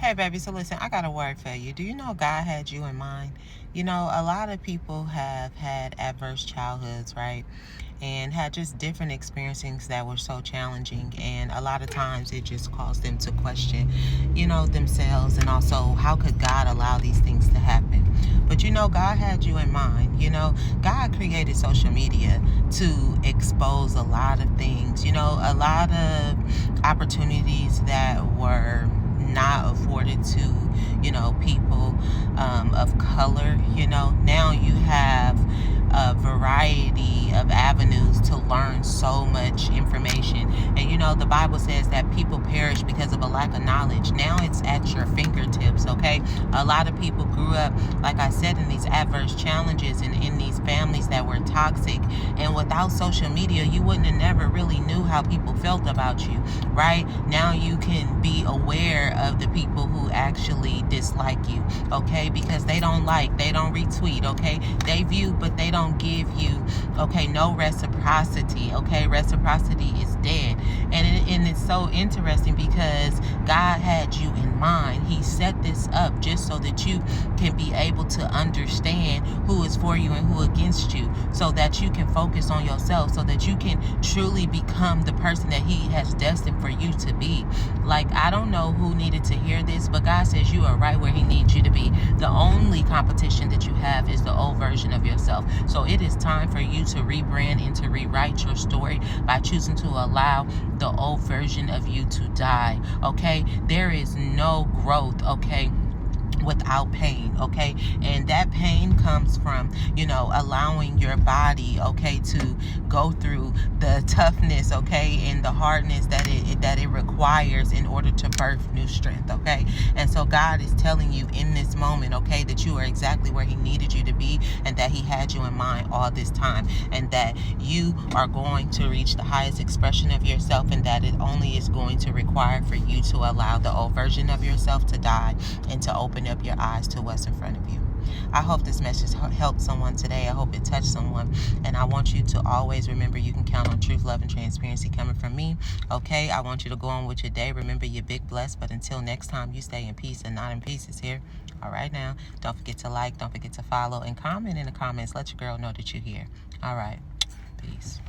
Hey, baby, so listen, I got a word for you. Do you know God had you in mind? You know, a lot of people have had adverse childhoods, right? And had just different experiences that were so challenging. And a lot of times it just caused them to question, themselves, and also how could God allow these things to happen? But God had you in mind. God created social media to expose a lot of things, a lot of opportunities that were not afforded to people of color. Now you have a variety of avenues to learn so much information. And the Bible says that people perish because of a lack of knowledge. Now it's at your fingertips. Okay, a lot of people grew up, like I said, in these adverse challenges and in these families that were toxic, and without social media you wouldn't have never really knew how people felt about you. Right now you can be aware of the people who actually dislike you, okay, because they don't retweet, okay, they view but they don't give you, okay, no reciprocity. Okay, reciprocity is dead. And it's so interesting because God had you in mind. He set this up just so that you can be able to understand who is for you and who against you, so that you can focus on yourself, so that you can truly become the person that He has destined for you to be. Like, I don't know who needed to hear this, but God says you are right where He needs you to be. The only competition that you have is the old version of yourself. So it is time for you to rebrand and to rewrite your story by choosing to allow the old version of you to die. Okay, there is no growth, okay, without pain. Okay, and that pain comes from allowing your body, okay, to go through the toughness, okay, and the hardness that it requires in order to birth new strength. Okay, and so God is telling you in this moment, okay, that you are exactly where He needed you to be, and that He had you in mind all this time, and that you are going to reach the highest expression of yourself, and that it only is going to require for you to allow the old version of yourself to die and to open up your eyes to what's in front of you. I hope this message helped someone today. I hope it touched someone. And I want you to always remember you can count on truth, love, and transparency coming from me. Okay, I want you to go on with your day. Remember, you're big blessed. But until next time, you stay in peace and not in pieces here. All right, now, don't forget to like, don't forget to follow, and comment in the comments. Let your girl know that you're here. All right, peace.